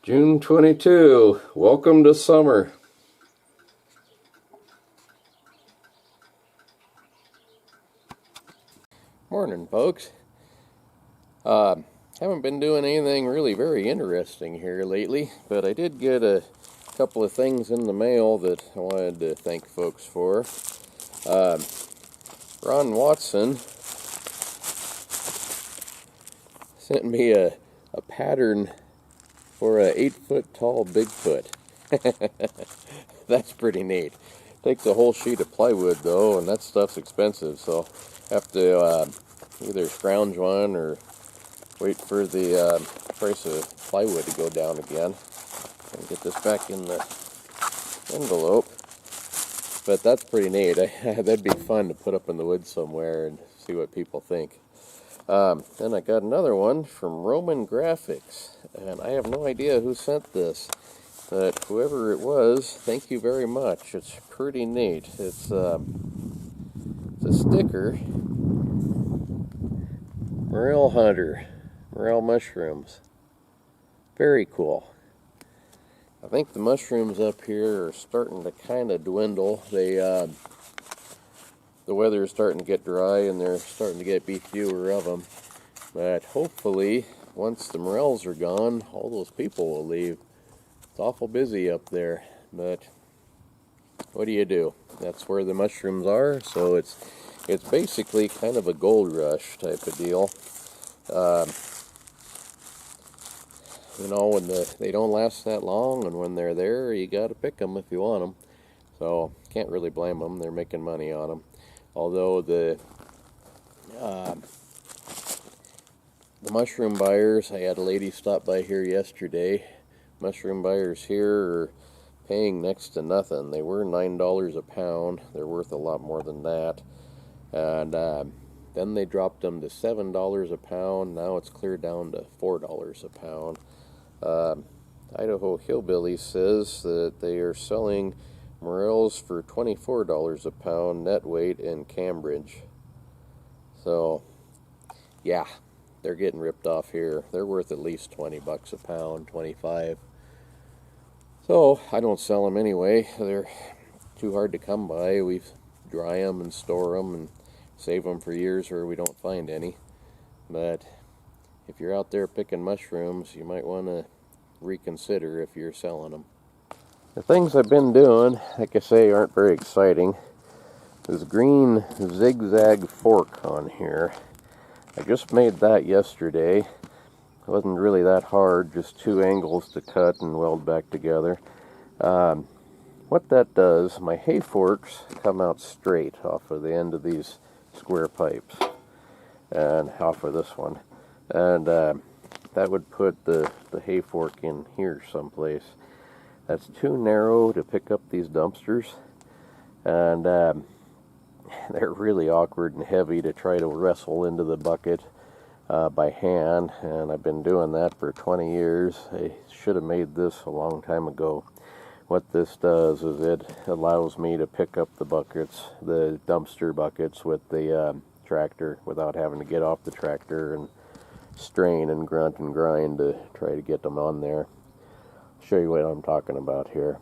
June 22. Welcome to summer. Morning, folks. Haven't been doing anything really very interesting here lately, but I did get a couple of things in the mail that I wanted to thank folks for. Ron Watson sent me a pattern for a 8-foot tall Bigfoot. That's pretty neat. Takes a whole sheet of plywood though, and that stuff's expensive, so have to either scrounge one or wait for the price of plywood to go down again and get this back in the envelope. But that's pretty neat. That'd be fun to put up in the woods somewhere and see what people think. Then I got another one from Roman Graphics, and I have no idea who sent this, but whoever it was, thank you very much. It's pretty neat. It's a sticker. Morel Hunter, morel mushrooms. Very cool. I think the mushrooms up here are starting to kind of dwindle. The weather is starting to get dry, and they're starting to be fewer of them. But hopefully, once the morels are gone, all those people will leave. It's awful busy up there, but what do you do? That's where the mushrooms are, so it's basically kind of a gold rush type of deal. When they don't last that long, and when they're there, you got to pick them if you want them. So can't really blame them. They're making money on them. Although the mushroom buyers, I had a lady stop by here yesterday. Mushroom buyers here are paying next to nothing. They were $9 a pound. They're worth a lot more than that. And then they dropped them to $7 a pound. Now it's clear down to $4 a pound. Idaho Hillbilly says that they are selling morels for $24 a pound net weight in Cambridge. So, yeah, they're getting ripped off here. They're worth at least 20 bucks a pound, 25. So, I don't sell them anyway. They're too hard to come by. We dry them and store them and save them for years where we don't find any. But if you're out there picking mushrooms, you might want to reconsider if you're selling them. The things I've been doing, like I say, aren't very exciting. This green zigzag fork on here, I just made that yesterday. It wasn't really that hard, just 2 angles to cut and weld back together. What that does, my hay forks come out straight off of the end of these square pipes and off of this one. And that would put the hay fork in here someplace. That's too narrow to pick up these dumpsters, and they're really awkward and heavy to try to wrestle into the bucket by hand, and I've been doing that for 20 years. I should have made this a long time ago. What this does is it allows me to pick up the buckets, the dumpster buckets, with the tractor without having to get off the tractor and strain and grunt and grind to try to get them on there. I'll show you what I'm talking about here.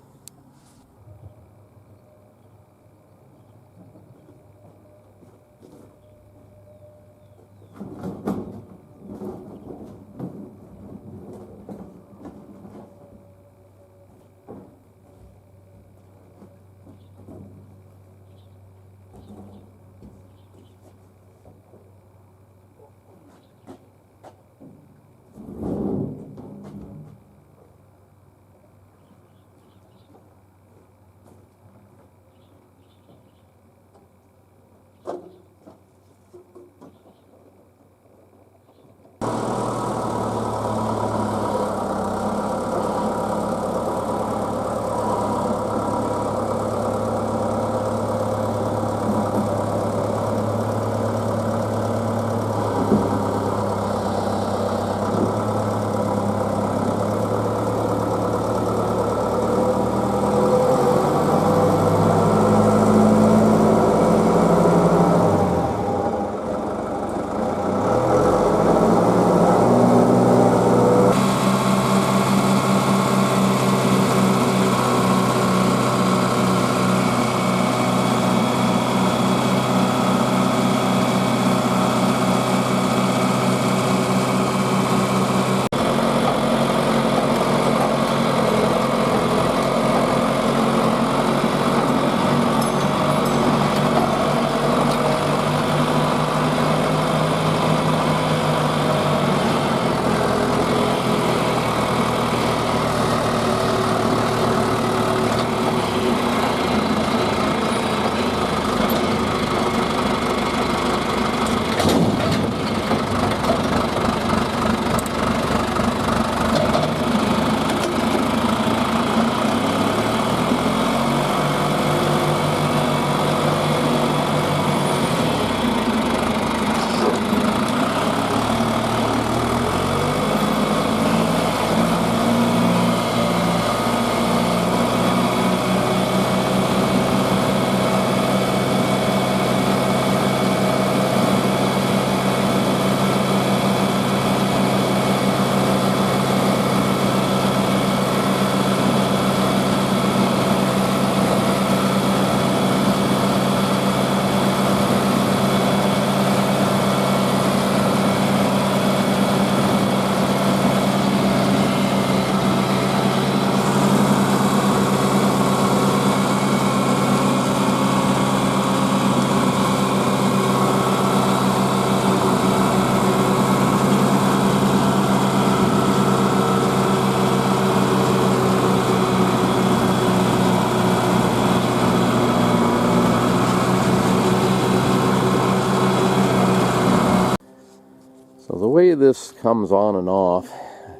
So the way this comes on and off,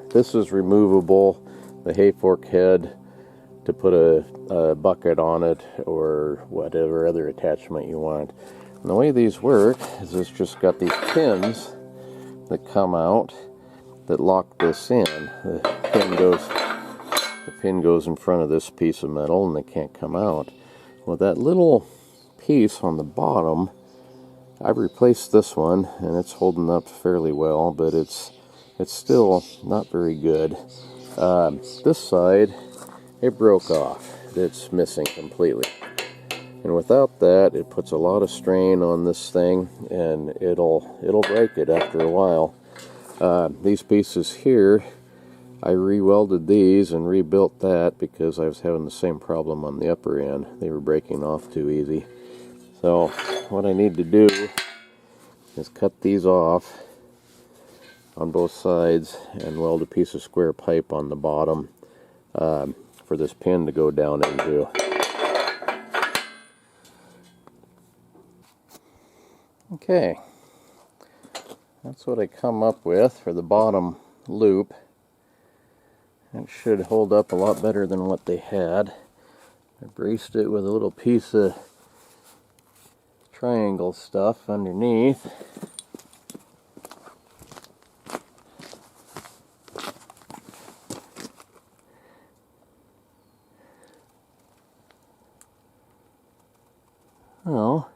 this is removable, the hay fork head, to put a bucket on it or whatever other attachment you want. And the way these work is it's just got these pins that come out that lock this in. The pin goes in front of this piece of metal and they can't come out. Well, that little piece on the bottom, I've replaced this one and it's holding up fairly well, but it's still not very good. This side, it broke off. It's missing completely. And without that, it puts a lot of strain on this thing and it'll break it after a while. These pieces here, I re-welded these and rebuilt that because I was having the same problem on the upper end. They were breaking off too easy. So what I need to do is cut these off on both sides and weld a piece of square pipe on the bottom for this pin to go down into. Okay, that's what I come up with for the bottom loop. It should hold up a lot better than what they had. I braced it with a little piece of triangle stuff underneath. Well,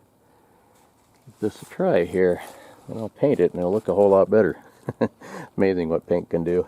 give this a try here, and I'll paint it and it'll look a whole lot better. Amazing what paint can do.